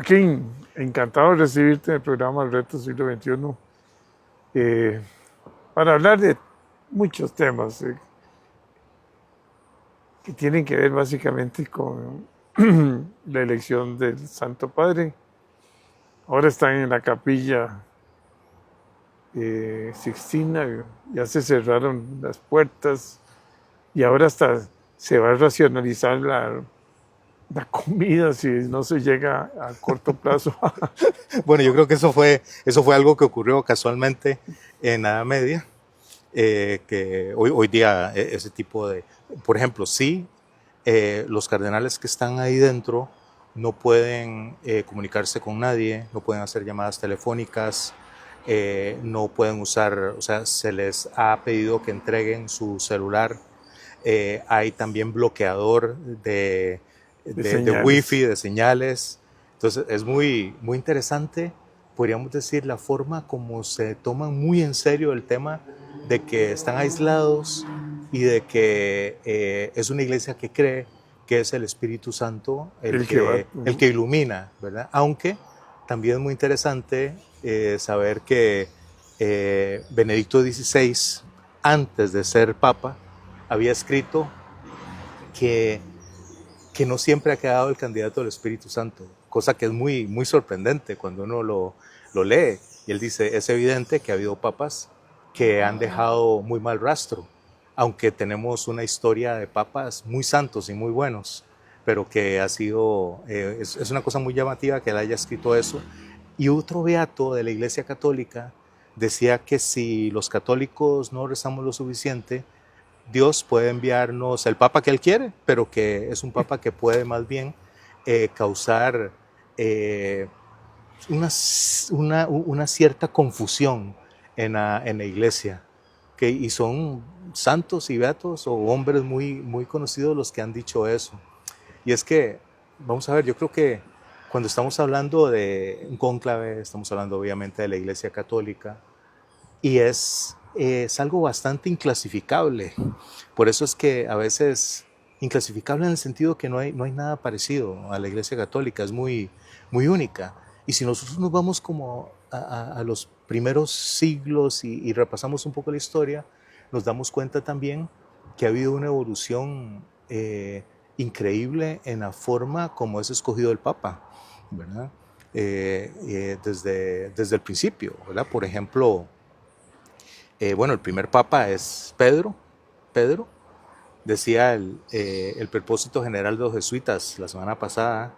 Joaquín, encantado de recibirte en el programa El Reto Siglo XXI para hablar de muchos temas que tienen que ver básicamente con la elección del Santo Padre. Ahora están en la capilla Sixtina, ya se cerraron las puertas y ahora hasta se va a racionalizar la comida si no se llega a corto plazo. Bueno, yo creo que eso fue algo que ocurrió casualmente en la Edad Media, que hoy día ese tipo de, por ejemplo, sí, los cardenales que están ahí dentro no pueden comunicarse con nadie, no pueden hacer llamadas telefónicas, no pueden usar, o sea, se les ha pedido que entreguen su celular. Hay también bloqueador De de wifi, señales. de señales. Entonces es muy interesante, podríamos decir, la forma como se toman muy en serio el tema de que están aislados y de que es una iglesia que cree que es el Espíritu Santo El que va. el que ilumina, ¿verdad? Aunque también es muy interesante saber que Benedicto XVI, antes de ser papa, había escrito que, que no siempre ha quedado el candidato del Espíritu Santo, cosa que es muy sorprendente cuando uno lo lee. Y él dice, es evidente que ha habido papas que han dejado muy mal rastro, aunque tenemos una historia de papas muy santos y muy buenos, pero que ha sido, es una cosa muy llamativa que él haya escrito eso. Y otro beato de la Iglesia Católica decía que si los católicos no rezamos lo suficiente, Dios puede enviarnos el papa que él quiere, pero que es un papa que puede más bien causar eh, una cierta confusión en la iglesia. Y son santos y beatos o hombres muy conocidos los que han dicho eso. Y es que, vamos a ver, yo creo que cuando estamos hablando de un cónclave, estamos hablando obviamente de la Iglesia Católica, y es algo bastante inclasificable. Por eso es que a veces, inclasificable en el sentido que no hay nada parecido a la Iglesia Católica, es muy única. Y si nosotros nos vamos como a los primeros siglos y repasamos un poco la historia, nos damos cuenta también que ha habido una evolución increíble en la forma como es escogido el Papa, ¿verdad? Desde el principio, ¿verdad? Por ejemplo, bueno, el primer papa es Pedro, decía el propósito general de los jesuitas la semana pasada,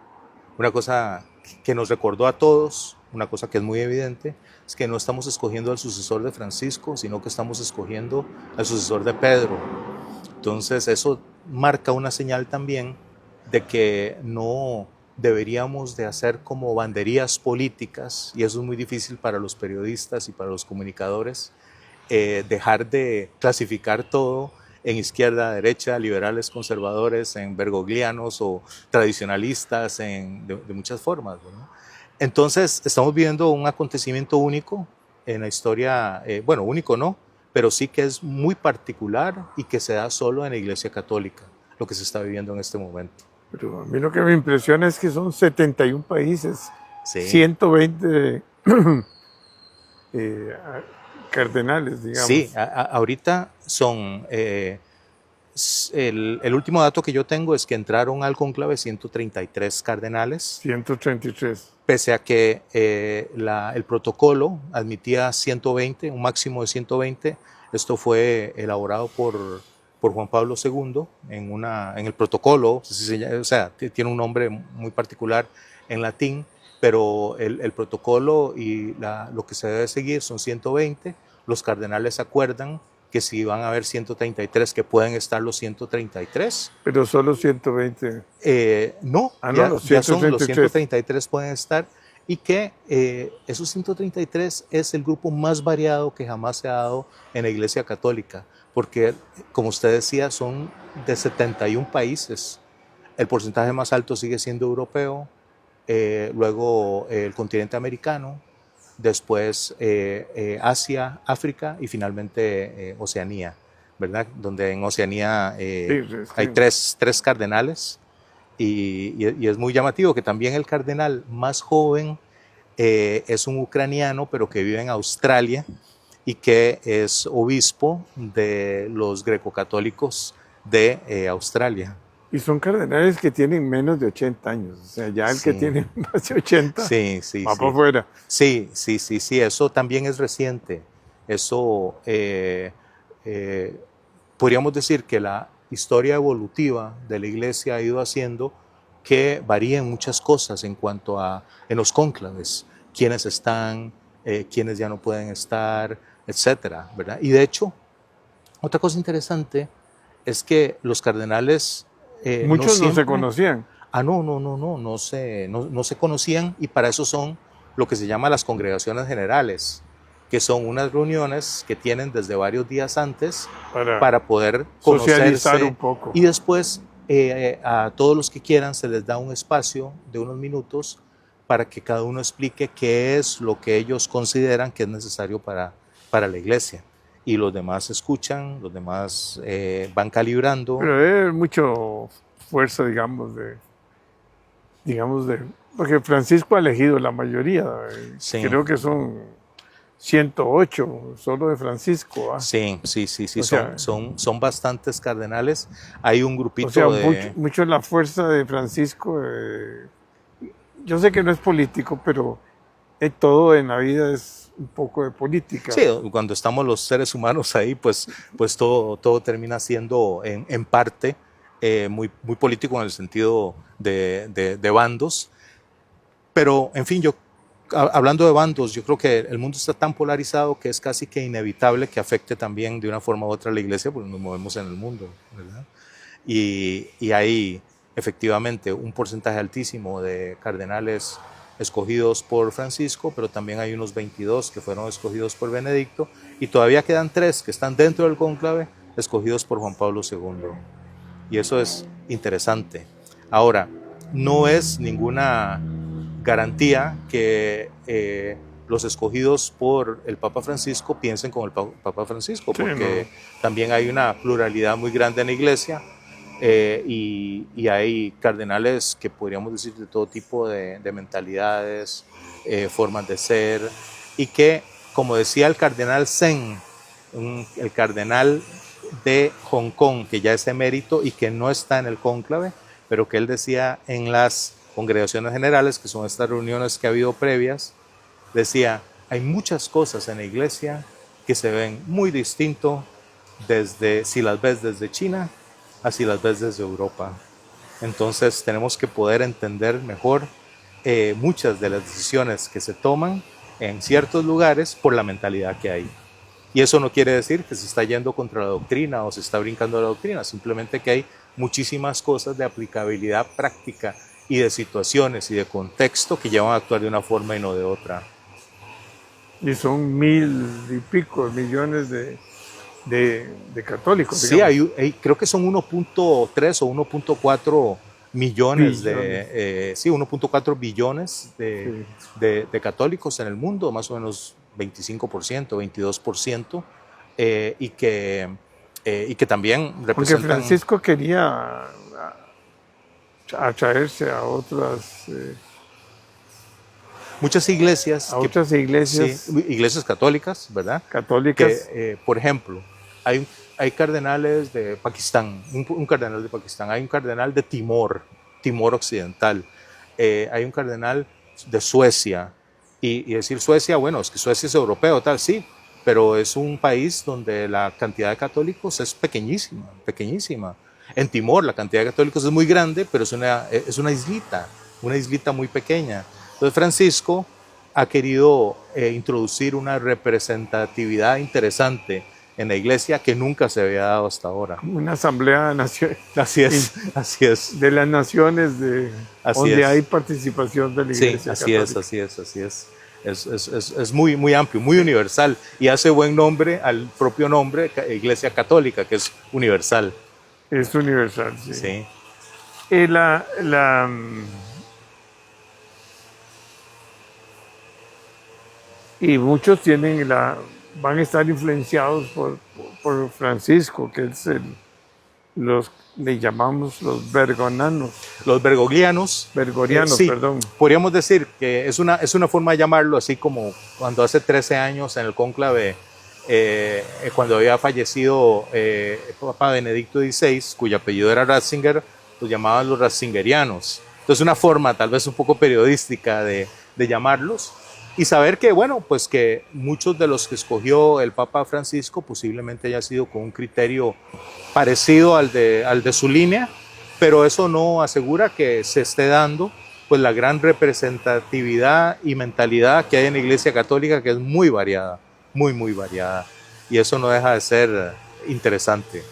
una cosa que nos recordó a todos, una cosa que es muy evidente, es que no estamos escogiendo al sucesor de Francisco, sino que estamos escogiendo al sucesor de Pedro. Entonces eso marca una señal también de que no deberíamos de hacer como banderías políticas, y eso es muy difícil para los periodistas y para los comunicadores, dejar de clasificar todo en izquierda, derecha, liberales, conservadores, en bergoglianos o tradicionalistas, de muchas formas, ¿no? Entonces, estamos viviendo un acontecimiento único en la historia, bueno, único no, pero sí que es muy particular y que se da solo en la Iglesia Católica, lo que se está viviendo en este momento. Pero a mí lo que me impresiona es que son 71 países, Sí, 120 eh, cardenales, sí, digamos, ahorita son el último dato que yo tengo es que entraron al cónclave 133 cardenales, 133. pese a que el protocolo admitía 120, un máximo de 120. Esto fue elaborado por Juan Pablo II en el protocolo, o sea, tiene un nombre muy particular en latín, pero el protocolo y lo que se debe seguir son 120. Los cardenales acuerdan que si van a haber 133, que pueden estar los 133. Pero solo 120. No, Ah, no, ya, los ya son los 133. 133 pueden estar, y que esos 133 es el grupo más variado que jamás se ha dado en la Iglesia Católica, porque, como usted decía, son de 71 países. El porcentaje más alto sigue siendo europeo, luego el continente americano, después Asia, África y finalmente Oceanía, ¿verdad? Donde en Oceanía Sí, hay sí. tres cardenales y es muy llamativo que también el cardenal más joven es un ucraniano, pero que vive en Australia y que es obispo de los grecocatólicos de Australia. Y son cardenales que tienen menos de 80 años. O sea, ya el que Sí, tiene más de 80 sí, sí, va para sí. afuera. Sí, sí, sí, sí, eso también es reciente. Eso podríamos decir que la historia evolutiva de la iglesia ha ido haciendo que varíen muchas cosas en cuanto a en los cónclaves, quiénes están, quiénes ya no pueden estar, etcétera, ¿verdad? Y de hecho, otra cosa interesante es que los cardenales no Muchos no se siempre, conocían. no se conocían, y para eso son lo que se llama las congregaciones generales, que son unas reuniones que tienen desde varios días antes Para para poder socializar un conocerse, poco. y después a todos los que quieran se les da un espacio de unos minutos para que cada uno explique qué es lo que ellos consideran que es necesario para la iglesia. Y los demás escuchan, los demás van calibrando. Pero es mucho fuerza, porque Francisco ha elegido la mayoría. Sí, Creo que son 108 solo de Francisco. sí, sí, sí, sí, O sea, son bastantes cardenales. Hay un o sea, grupito de... mucho la fuerza de Francisco. Yo sé que no es político, pero todo en la vida es un poco de política. Sí, cuando estamos los seres humanos ahí, pues todo termina siendo en parte muy político en el sentido de bandos. Pero, en fin, hablando de bandos, yo creo que el mundo está tan polarizado que es casi que inevitable que afecte también de una forma u otra a la iglesia, porque nos movemos en el mundo, ¿verdad? Y hay efectivamente un porcentaje altísimo de cardenales escogidos por Francisco, pero también hay unos 22 que fueron escogidos por Benedicto, y todavía quedan 3 que están dentro del cónclave escogidos por Juan Pablo II. Y eso es interesante. Ahora, no es ninguna garantía que los escogidos por el Papa Francisco piensen como el Papa Francisco, Sí, porque no. también hay una pluralidad muy grande en la iglesia, y hay cardenales que podríamos decir de todo tipo de mentalidades, formas de ser, y que, como decía el cardenal Zen, el cardenal de Hong Kong, que ya es emérito y que no está en el cónclave, pero que él decía en las congregaciones generales, que son estas reuniones que ha habido previas, decía, hay muchas cosas en la iglesia que se ven muy distinto desde, si las ves desde China, a si las ves desde Europa. Entonces tenemos que poder entender mejor muchas de las decisiones que se toman en ciertos lugares por la mentalidad que hay. Y eso no quiere decir que se está yendo contra la doctrina o se está brincando la doctrina, simplemente que hay muchísimas cosas de aplicabilidad práctica y de situaciones y de contexto que llevan a actuar de una forma y no de otra. Y son 1.000 y pico millones de católicos, Sí, digamos. creo que son 1.3 o 1.4 millones Billones. sí, 1.4 billones Sí. de católicos en el mundo, más o menos 25%, 22%, y que también Porque representan Francisco quería atraerse muchas iglesias, a otras sí, iglesias iglesias católicas, ¿verdad? Que, católicas. por ejemplo, hay cardenales de Pakistán, un cardenal de Pakistán, hay un cardenal de Timor Occidental, hay un cardenal de Suecia, y decir Suecia, bueno, es que Suecia es europeo, tal, sí, pero es un país donde la cantidad de católicos es pequeñísima, pequeñísima. En Timor la cantidad de católicos es muy grande, pero es una islita muy pequeña. Entonces Francisco ha querido introducir una representatividad interesante en la iglesia que nunca se había dado hasta ahora. Como una asamblea Así es, así es, de las naciones así donde hay es. participación de la Sí, iglesia así es, católica. así es, así es. Es muy, muy amplio, muy universal, y hace buen nombre al propio nombre, Iglesia Católica, que es universal. Es universal, sí. Sí, Y, y muchos van a estar influenciados por Francisco, que es le llamamos los bergonanos, Los bergoglianos. bergorianos, Sí, perdón. podríamos decir que es una forma de llamarlo, así como cuando hace 13 años en el cónclave, cuando había fallecido el Papa Benedicto XVI, cuyo apellido era Ratzinger, los llamaban los ratzingerianos. Entonces una forma tal vez un poco periodística de llamarlos, y saber que, bueno, pues que muchos de los que escogió el Papa Francisco posiblemente haya sido con un criterio parecido al de su línea, pero eso no asegura que se esté dando pues la gran representatividad y mentalidad que hay en la Iglesia Católica, que es muy variada, muy, muy variada, y eso no deja de ser interesante.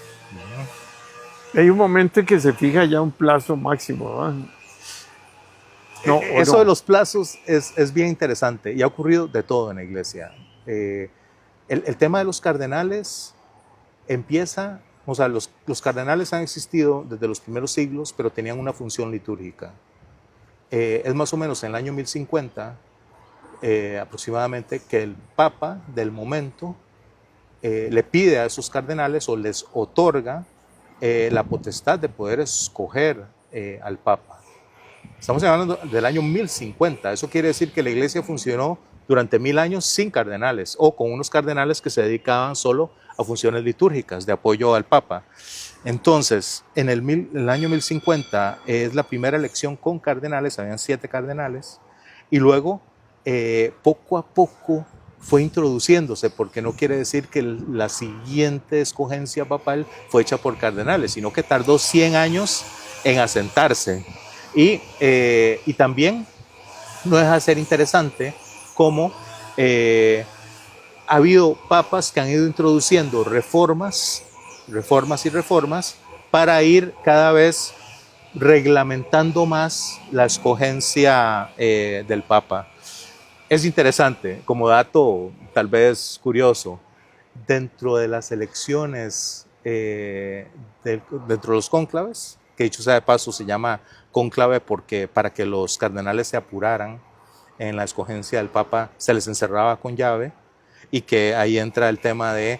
Hay un momento en que se fija ya un plazo máximo, ¿verdad? No, Eso no. de los plazos es bien interesante y ha ocurrido de todo en la Iglesia. El tema de los cardenales empieza, o sea, los cardenales han existido desde los primeros siglos, pero tenían una función litúrgica. Es más o menos en el año 1050 aproximadamente que el Papa del momento le pide a esos cardenales o les otorga la potestad de poder escoger al Papa. Estamos hablando del año 1050, eso quiere decir que la Iglesia funcionó durante 1000 años sin cardenales o con unos cardenales que se dedicaban solo a funciones litúrgicas de apoyo al Papa. Entonces, en el año 1050 es la primera elección con cardenales, habían 7 cardenales, y luego poco a poco fue introduciéndose, porque no quiere decir que la siguiente escogencia papal fue hecha por cardenales, sino que tardó 100 años en asentarse. Y también no deja de ser interesante cómo ha habido papas que han ido introduciendo reformas para ir cada vez reglamentando más la escogencia del papa. Es interesante, como dato tal vez curioso, dentro de las elecciones, dentro de los cónclaves, que dicho sea de paso se llama cónclave porque para que los cardenales se apuraran en la escogencia del Papa se les encerraba con llave, y que ahí entra el tema de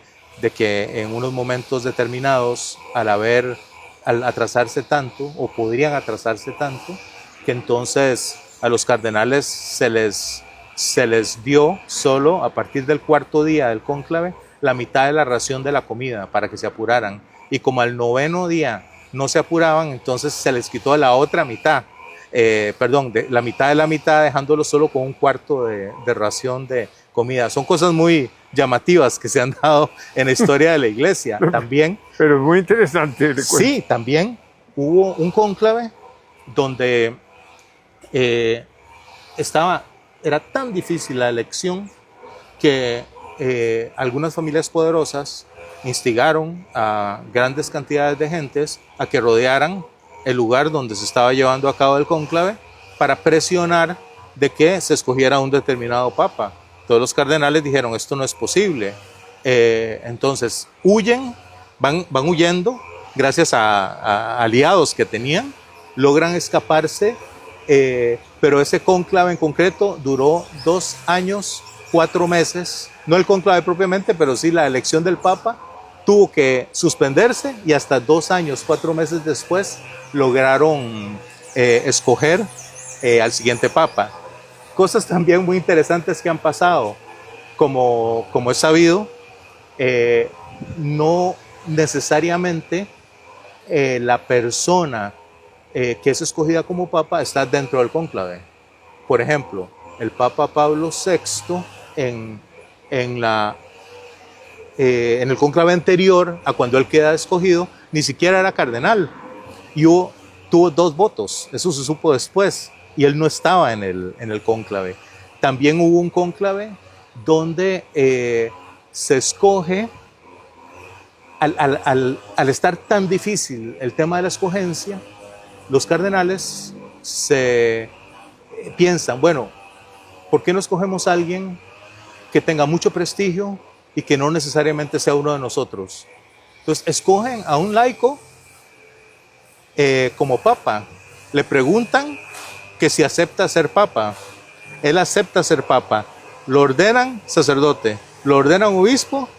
que en unos momentos determinados, al atrasarse tanto, o podrían atrasarse tanto, que entonces a los cardenales se les dio solo a partir del 4.º día del cónclave la mitad de la ración de la comida para que se apuraran, y como al 9.º día no se apuraban, entonces se les quitó la otra mitad, la mitad de la mitad, dejándolo solo con un cuarto de ración de comida. Son cosas muy llamativas que se han dado en la historia de la Iglesia. También, pero muy interesante. Sí, también hubo un cónclave donde era tan difícil la elección que algunas familias poderosas instigaron a grandes cantidades de gentes a que rodearan el lugar donde se estaba llevando a cabo el cónclave para presionar de que se escogiera un determinado papa. Todos los cardenales dijeron, esto no es posible. Entonces van huyendo, gracias a aliados que tenían, logran escaparse, pero ese cónclave en concreto duró 2 años, 4 meses, no el cónclave propiamente, pero sí la elección del papa tuvo que suspenderse, y hasta 2 años, 4 meses después lograron escoger al siguiente papa. Cosas también muy interesantes que han pasado, como es sabido, no necesariamente la persona que es escogida como papa está dentro del cónclave. Por ejemplo, el Papa Pablo VI en el cónclave anterior a cuando él queda escogido, ni siquiera era cardenal, y tuvo 2 votos, eso se supo después, y él no estaba en el cónclave. También hubo un cónclave donde se escoge, al estar tan difícil el tema de la escogencia, los cardenales se piensan, bueno, ¿por qué no escogemos a alguien que tenga mucho prestigio y que no necesariamente sea uno de nosotros? Entonces escogen a un laico como papa, le preguntan que si acepta ser papa, él acepta ser papa, lo ordenan sacerdote, lo ordenan obispo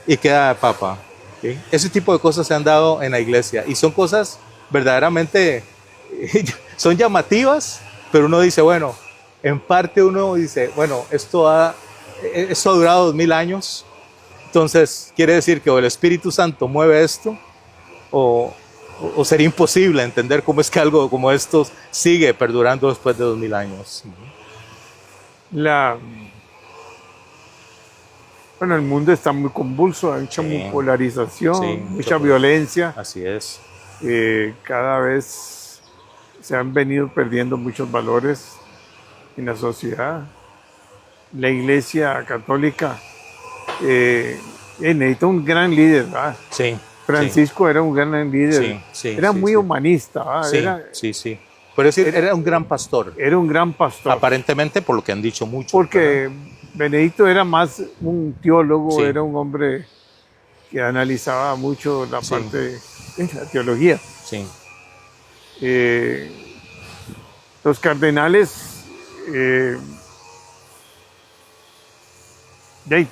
y queda papa. ¿sí? Ese tipo de cosas se han dado en la iglesia y son cosas verdaderamente, son llamativas, pero uno dice, bueno, en parte uno dice, bueno, esto ha durado 2000 años, entonces quiere decir que o el Espíritu Santo mueve esto, o, o sería imposible entender cómo es que algo como esto sigue perdurando después de 2000 años. Bueno, el mundo está muy convulso, hay mucha polarización, mucha violencia. Así es. Cada vez se han venido perdiendo muchos valores en la sociedad. La Iglesia Católica necesita un gran líder, ¿verdad? Sí. Francisco era un gran líder. Era muy humanista, ¿verdad? Sí. Por decir, era un gran pastor. Era un gran pastor. Aparentemente, por lo que han dicho muchos. Porque Benedicto era más un teólogo, era un hombre que analizaba mucho la parte de la teología. Sí. Los cardenales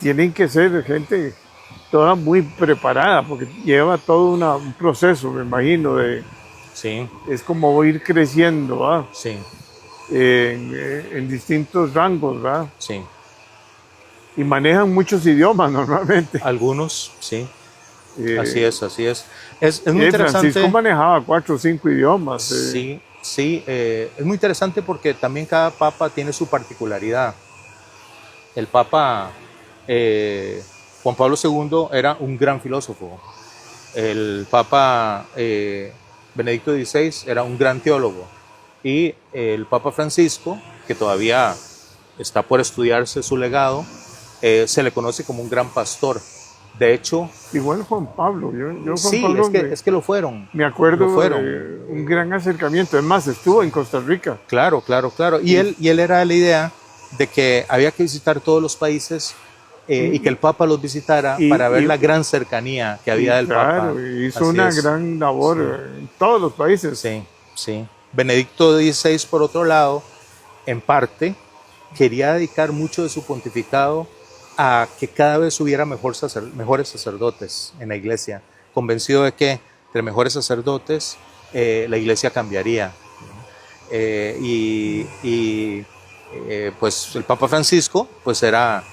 tienen que ser gente toda muy preparada, porque lleva todo un proceso, me imagino, es como ir creciendo, ¿verdad? Sí. En distintos rangos, ¿verdad? Sí. Y manejan muchos idiomas normalmente. Algunos, sí. Así es. Es muy interesante. Francisco manejaba 4 o 5 idiomas. Sí. Es muy interesante porque también cada papa tiene su particularidad. El papa Juan Pablo II era un gran filósofo. El papa Benedicto XVI era un gran teólogo. Y el papa Francisco, que todavía está por estudiarse su legado, se le conoce como un gran pastor. De hecho... Igual Juan Pablo. Yo sí, Juan Pablo es que lo fueron. Me acuerdo de un gran acercamiento. Es más, estuvo en Costa Rica. Claro. Y él era de la idea de que había que visitar todos los países y que el Papa los visitara para ver la gran cercanía que había del Papa. Claro, hizo una gran labor en todos los países. Sí. Benedicto XVI, por otro lado, en parte, quería dedicar mucho de su pontificado a que cada vez hubiera mejores sacerdotes en la iglesia, convencido de que entre mejores sacerdotes la iglesia cambiaría. Pues el Papa Francisco pues era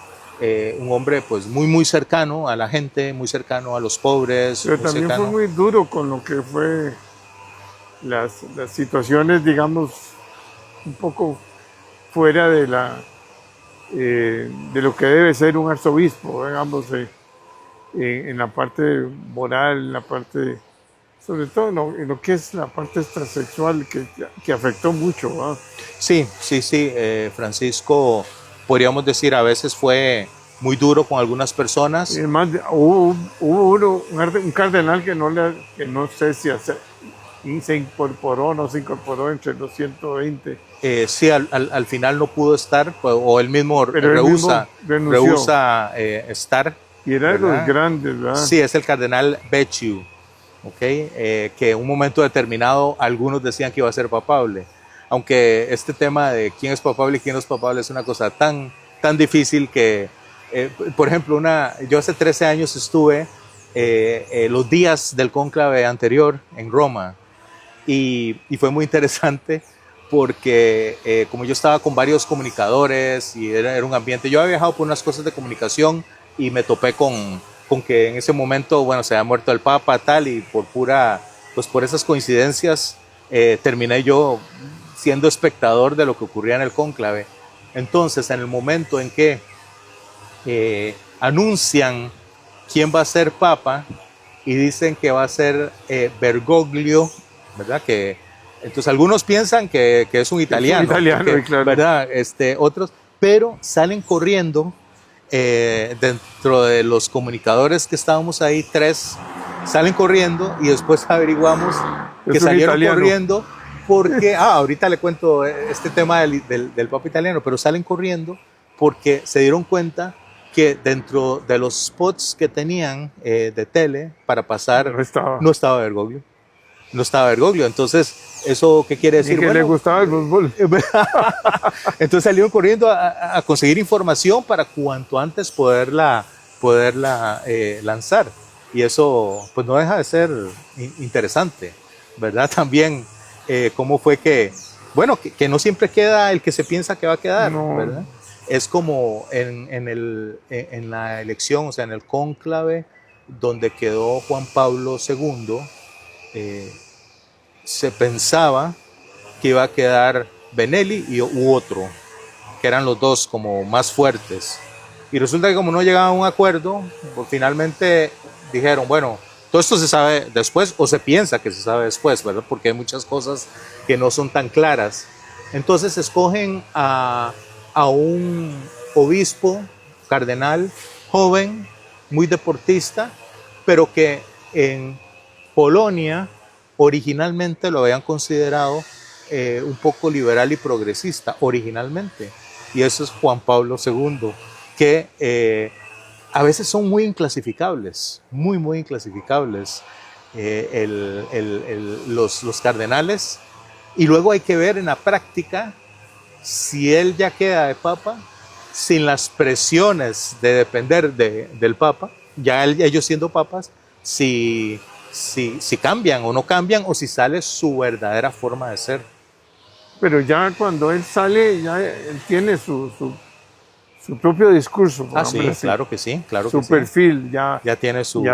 un hombre pues muy cercano a la gente, muy cercano a los pobres. Pero también fue muy duro con lo que fue las situaciones, digamos, un poco fuera de lo que debe ser un arzobispo, digamos, en la parte moral, en la parte, sobre todo en lo que es la parte extrasexual, que afectó mucho, ¿verdad? Sí. Francisco, podríamos decir, a veces fue muy duro con algunas personas. Además, hubo un cardenal que no sé si se incorporó o no se incorporó entre los 120. Sí, al final no pudo estar, o él mismo rehúsa estar. Y era de los grandes, ¿verdad? Sí, es el cardenal Becciu, que en un momento determinado algunos decían que iba a ser papable. Aunque este tema de quién es papable y quién no es papable es una cosa tan difícil que, por ejemplo, yo hace 13 años estuve los días del cónclave anterior en Roma y fue muy interesante porque como yo estaba con varios comunicadores y era un ambiente, yo había viajado por unas cosas de comunicación y me topé con que en ese momento, bueno, se había muerto el Papa tal y por esas coincidencias terminé yo siendo espectador de lo que ocurría en el cónclave. Entonces, en el momento en que anuncian quién va a ser Papa y dicen que va a ser Bergoglio, ¿verdad? Entonces algunos piensan que es un italiano, claro. ¿verdad? Otros, pero salen corriendo dentro de los comunicadores que estábamos ahí, 3 salen corriendo y después averiguamos que salieron corriendo porque, ahorita le cuento este tema del Papa italiano, pero salen corriendo porque se dieron cuenta que dentro de los spots que tenían de tele para pasar no estaba Bergoglio. No estaba Bergoglio, entonces, ¿eso qué quiere decir? Y que le gustaba el fútbol. Entonces salieron corriendo a conseguir información para cuanto antes poderla lanzar. Y eso pues no deja de ser interesante, ¿verdad? También cómo fue que, bueno, que no siempre queda el que se piensa que va a quedar, No. ¿verdad? Es como en la elección, o sea, en el cónclave donde quedó Juan Pablo II, se pensaba que iba a quedar Benelli u otro, que eran los dos como más fuertes. Y resulta que como no llegaban a un acuerdo, pues finalmente dijeron, bueno, todo esto se sabe después o se piensa que se sabe después, ¿verdad? Porque hay muchas cosas que no son tan claras. Entonces escogen a un obispo, cardenal, joven, muy deportista, pero que en Polonia originalmente lo habían considerado un poco liberal y progresista, originalmente. Y eso es Juan Pablo II, que a veces son muy inclasificables, muy inclasificables los cardenales. Y luego hay que ver en la práctica si él ya queda de papa sin las presiones de depender del papa, ya ellos siendo papas, si cambian o no cambian o si sale su verdadera forma de ser. Pero ya cuando él sale, ya él tiene su propio discurso, por Sí, así. claro que sí, claro su que perfil, sí. Ya tiene su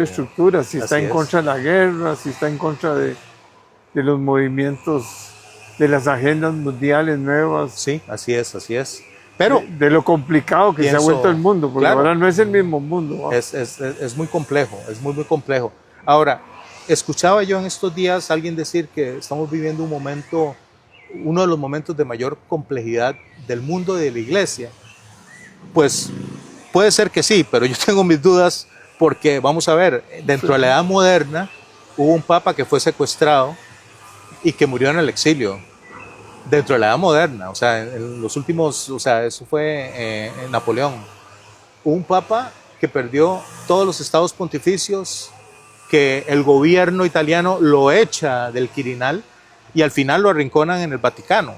estructura, si está en contra de la guerra, si está en contra de los movimientos, de las agendas mundiales nuevas. Sí, así es, así es. Pero de lo complicado que se ha vuelto el mundo, porque claro, ahora no es el mismo mundo. Es muy complejo, es muy complejo. Ahora, escuchaba yo en estos días a alguien decir que estamos viviendo un momento, uno de los momentos de mayor complejidad del mundo y de la iglesia. Pues puede ser que sí, pero yo tengo mis dudas porque, vamos a ver, dentro de la edad moderna hubo un papa que fue secuestrado y que murió en el exilio. Dentro de la edad moderna, o sea, en los últimos, o sea, eso fue en Napoleón. Hubo un papa que perdió todos los estados pontificios, que el gobierno italiano lo echa del Quirinal y al final lo arrinconan en el Vaticano.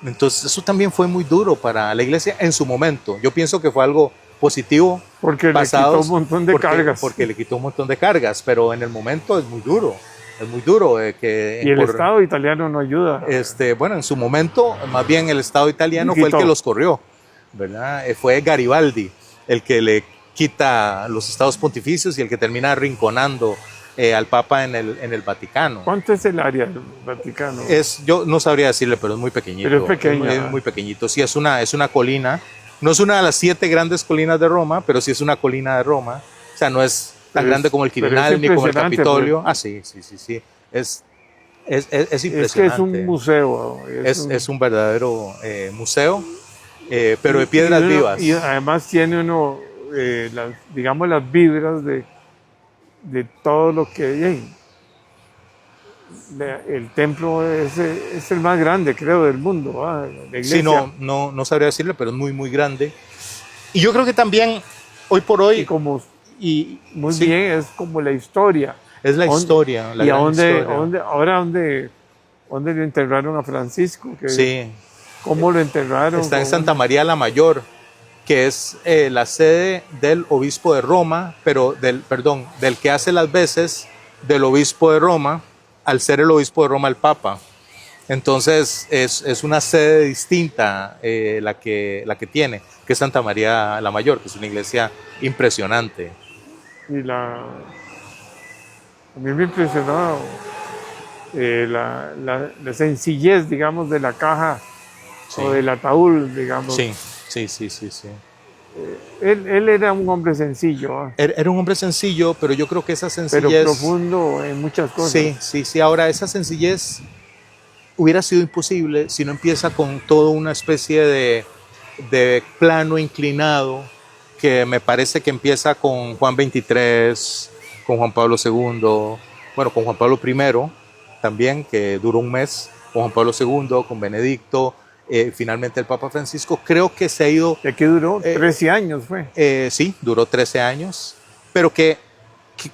Entonces eso también fue muy duro para la iglesia en su momento. Yo pienso que fue algo positivo. Porque le quitó un montón de cargas. Porque le quitó un montón de cargas, pero en el momento es muy duro. Es muy duro. Y el Estado italiano no ayuda. Bueno, en su momento, más bien el Estado italiano fue el que los corrió, ¿verdad? Fue Garibaldi el que le quita los estados pontificios y el que termina arrinconando al Papa en el Vaticano. ¿Cuánto es el área del Vaticano? Yo no sabría decirle, pero es muy pequeñito. Pero es pequeño. Es muy pequeñito. Sí, es una colina. No es una de las 7 grandes colinas de Roma, pero sí es una colina de Roma. O sea, no es tan grande como el Quirinal ni como el Capitolio. Pues. Sí. Es impresionante. Es que es un museo. Es un verdadero museo, pero de piedras vivas. Y además tiene uno, digamos, las vibras de todo lo que hay. El templo es el más grande, creo, del mundo. La iglesia. Sí, no sabría decirle, pero es muy grande. Y yo creo que también, hoy por hoy... Muy bien, es como la historia. Es la historia, la gran historia. Ahora ¿dónde le enterraron a Francisco? Sí. ¿Cómo lo enterraron? Está en Santa María la Mayor, que es la sede del obispo de Roma, pero del que hace las veces del obispo de Roma, al ser el obispo de Roma el Papa. Entonces es una sede distinta la que tiene, que es Santa María la Mayor, que es una iglesia impresionante. Y a mí me impresionó la sencillez, digamos, de la caja o del ataúd, digamos. Sí. Él era un hombre sencillo. Era un hombre sencillo, pero yo creo que esa sencillez... Pero profundo en muchas cosas. Sí. Ahora, esa sencillez hubiera sido imposible si no empieza con toda una especie de plano inclinado que me parece que empieza con Juan XXIII, con Juan Pablo II, bueno, con Juan Pablo I también, que duró un mes, con Juan Pablo II, con Benedicto, finalmente el Papa Francisco. Creo que se ha ido... ¿De qué duró? 13 años fue. Sí, duró 13 años, pero que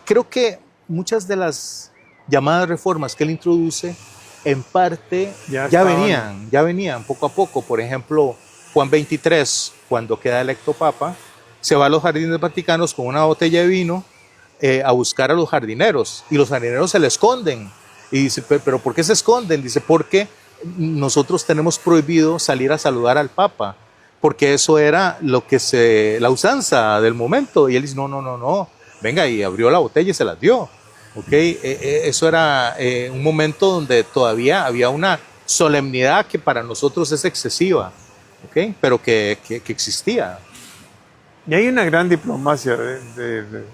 creo que muchas de las llamadas reformas que él introduce, en parte ya venían poco a poco. Por ejemplo, Juan XXIII, cuando queda electo Papa, se va a los jardines vaticanos con una botella de vino a buscar a los jardineros y los jardineros se le esconden. Y dice, pero ¿por qué se esconden? Dice, porque nosotros tenemos prohibido salir a saludar al Papa, porque eso era la usanza del momento. Y él dice, no, venga, y abrió la botella y se las dio. ¿Okay? Eso era un momento donde todavía había una solemnidad que para nosotros es excesiva, ¿okay? Pero que existía. Y hay una gran diplomacia de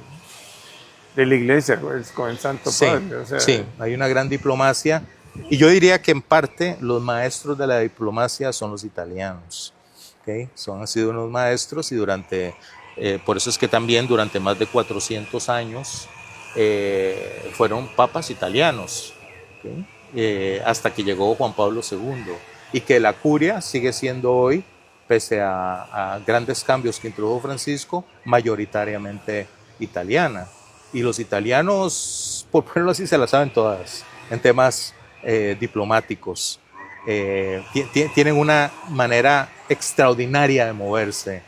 la iglesia con el Santo Sí, Padre. O sea, sí, hay una gran diplomacia. Y yo diría que en parte los maestros de la diplomacia son los italianos. ¿Okay? Han sido unos maestros y por eso es que también durante más de 400 años fueron papas italianos, ¿okay? Hasta que llegó Juan Pablo II. Y que la curia sigue siendo hoy, pese a grandes cambios que introdujo Francisco, mayoritariamente italiana. Y los italianos, por ponerlo así, se las saben todas en temas diplomáticos. Tienen una manera extraordinaria de moverse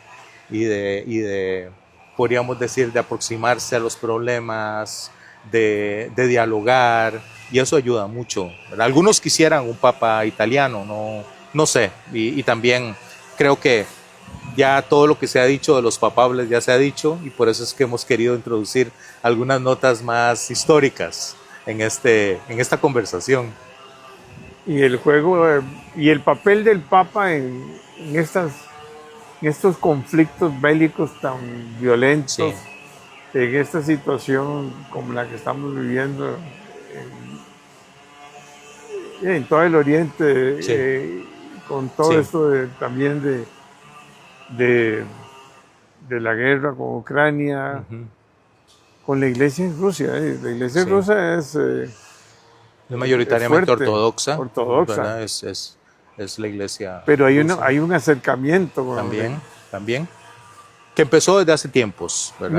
y de, podríamos decir, de aproximarse a los problemas, de dialogar, y eso ayuda mucho, ¿verdad? Algunos quisieran un papa italiano, no sé, y también creo que ya todo lo que se ha dicho de los papables ya se ha dicho, y por eso es que hemos querido introducir algunas notas más históricas en esta conversación. y el juego y el papel del Papa en estos conflictos bélicos tan violentos, Sí. en esta situación como la que estamos viviendo en todo el Oriente, Sí. con todo Sí. esto también de la guerra con Ucrania, Ujú. con la iglesia en Rusia. La iglesia Sí. rusa es mayoritariamente fuerte, ortodoxa, ortodoxa. ¿verdad? Es la iglesia Pero hay rusa. un acercamiento con También, que empezó desde hace tiempos, ¿verdad?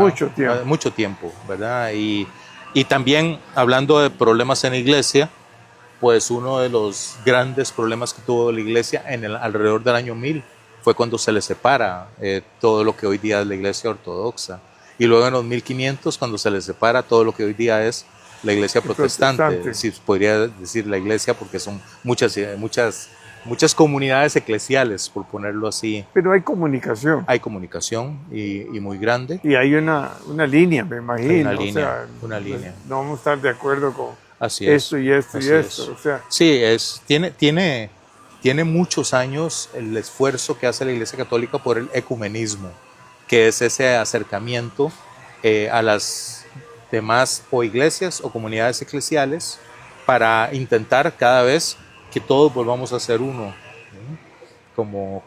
Mucho tiempo. ¿verdad? Y también, hablando de problemas en la iglesia, pues uno de los grandes problemas que tuvo la iglesia alrededor del año 1000 fue cuando se le separa todo lo que hoy día es la iglesia ortodoxa. Y luego en los 1500, cuando se le separa todo lo que hoy día es la iglesia protestante. Sí, podría decir la iglesia porque son muchas comunidades eclesiales, por ponerlo así. Pero hay comunicación. Hay comunicación y muy grande. Y hay una línea, me imagino. Hay una línea. No vamos a estar de acuerdo con Así esto es, y esto así y esto. es. O sea, Sí, tiene muchos años el esfuerzo que hace la Iglesia Católica por el ecumenismo, que es ese acercamiento a las demás o iglesias o comunidades eclesiales para intentar cada vez que todos volvamos a ser uno, ¿sí? como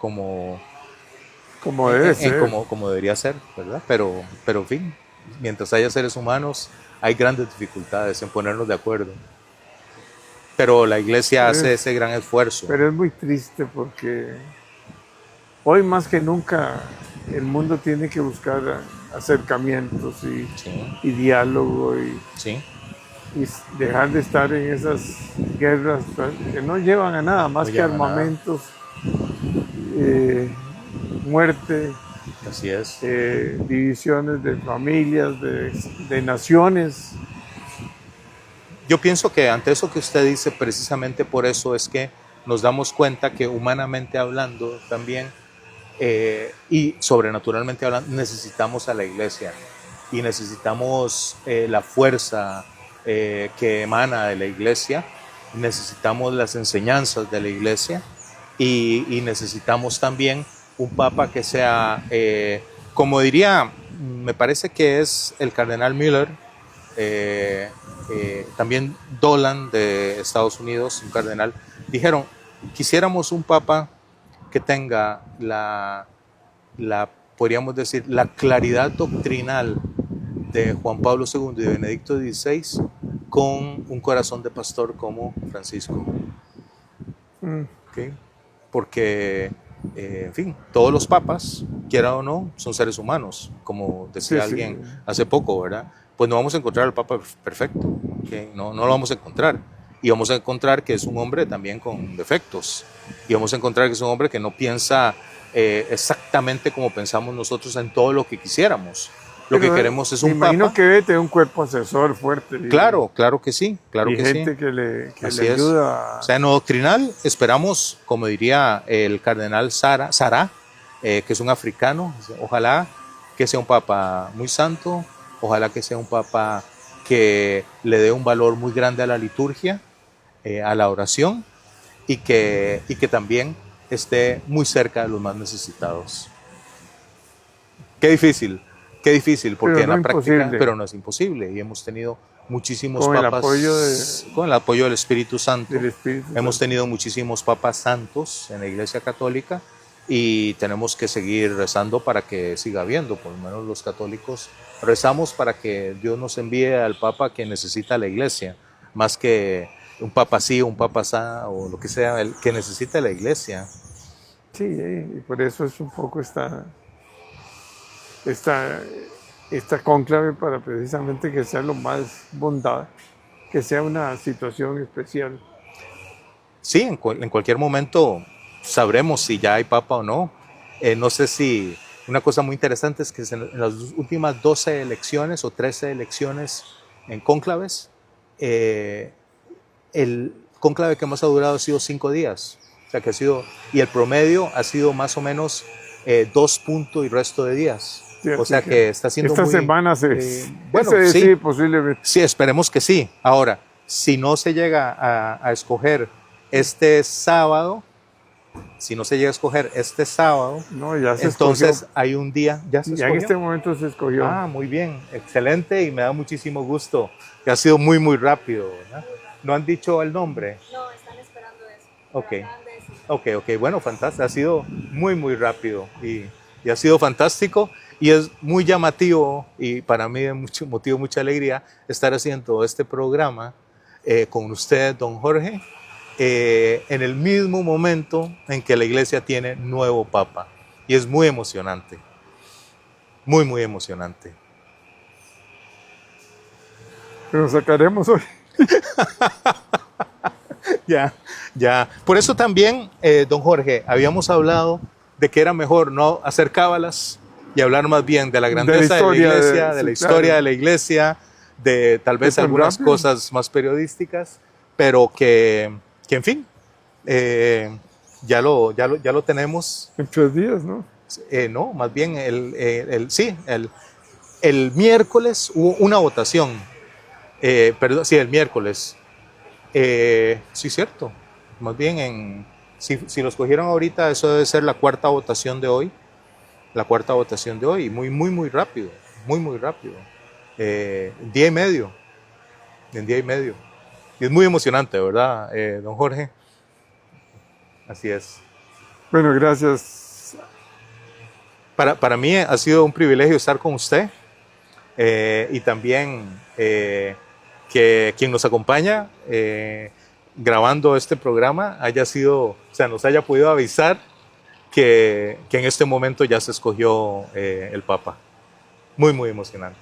debe ser. como debería ser, ¿verdad? Pero en fin, mientras haya seres humanos, hay grandes dificultades en ponernos de acuerdo. Pero la iglesia hace ese gran esfuerzo. Pero es muy triste porque hoy más que nunca el mundo tiene que buscar acercamientos y diálogo Sí. y dejar de estar en esas guerras que no llevan a nada más que armamentos, muerte, Así es. divisiones de familias, de naciones. Yo pienso que ante eso que usted dice, precisamente por eso es que nos damos cuenta que humanamente hablando también y sobrenaturalmente hablando, necesitamos a la iglesia y necesitamos la fuerza que emana de la iglesia, necesitamos las enseñanzas de la iglesia y necesitamos también un papa que sea, como diría, me parece que es el cardenal Müller, también Dolan de Estados Unidos, un cardenal, dijeron, quisiéramos un papa que tenga podríamos decir, la claridad doctrinal de Juan Pablo II y de Benedicto XVI con un corazón de pastor como Francisco. ¿Okay? Porque, en fin, todos los papas, quiera o no, son seres humanos, como decía alguien hace poco, ¿verdad? Pues no vamos a encontrar al papa perfecto, ¿okay? No lo vamos a encontrar. Y vamos a encontrar que es un hombre también con defectos. Y vamos a encontrar que es un hombre que no piensa exactamente como pensamos nosotros en todo lo que quisiéramos. Lo que queremos es me un imagino papa. que debe tener un cuerpo asesor fuerte. Claro, claro que sí, claro y que gente sí. que le Así es. ayuda. O sea, en lo doctrinal esperamos, como diría el cardenal Sará, que es un africano, ojalá que sea un papa muy santo, ojalá que sea un papa que le dé un valor muy grande a la liturgia, a la oración, y que también esté muy cerca de los más necesitados. Qué difícil, porque Pero en no la práctica, imposible. pero no es imposible, y hemos tenido muchísimos Con el papas apoyo con el apoyo del Espíritu Santo. del Espíritu Hemos Santo. tenido muchísimos papas santos en la Iglesia Católica y tenemos que seguir rezando para que siga habiendo, por lo menos los católicos rezamos para que Dios nos envíe al papa que necesita la Iglesia, más que un papa sí, un papa sa, o lo que sea, el que necesita la Iglesia. Sí, y por eso es un poco esta cónclave para precisamente que sea lo más bondad, que sea una situación especial. Sí, en cualquier momento sabremos si ya hay papa o no. No sé si una cosa muy interesante es que en las últimas 12 elecciones o 13 elecciones en cónclaves, el cónclave que más ha durado ha sido 5 días. O sea que ha sido, y el promedio ha sido más o menos 2 puntos y resto de días. Sí, O sea que está siendo esta muy... semana bueno, se sí, decide posiblemente. sí, esperemos que sí. Ahora, si no se llega a escoger este sábado, No, ya se entonces escogió. hay un día, ya se Ya escogió. en este momento se escogió. Ah, muy bien, excelente, y me da muchísimo gusto, que ha sido muy, muy rápido, ¿verdad? ¿No han dicho el nombre? No, están esperando eso. Ok, Acaban de decir. ok, bueno, fantástico, ha sido muy, muy rápido y ha sido fantástico y es muy llamativo y para mí es mucho motivo, mucha alegría estar haciendo este programa con usted, don Jorge, en el mismo momento en que la iglesia tiene nuevo papa y es muy emocionante, muy, muy emocionante. Pero sacaremos hoy. Ya. Por eso también, don Jorge, habíamos hablado de que era mejor no hacer cábalas y hablar más bien de la grandeza de la iglesia, de la historia de la iglesia, de tal vez algunas cosas más periodísticas, pero que en fin, ya lo tenemos. En 3 días, ¿no? No, más bien el miércoles hubo una votación. Perdón, sí, el miércoles. Sí, cierto. Más bien, si los cogieron ahorita, eso debe ser la cuarta votación de hoy. La cuarta votación de hoy. Muy, muy, muy rápido. Muy, muy rápido. Día y medio. En día y medio. Y es muy emocionante, ¿verdad, don Jorge? Así es. Bueno, gracias. Para mí ha sido un privilegio estar con usted y también que quien nos acompaña grabando este programa nos haya podido avisar que en este momento ya se escogió el Papa. Muy, muy emocionante.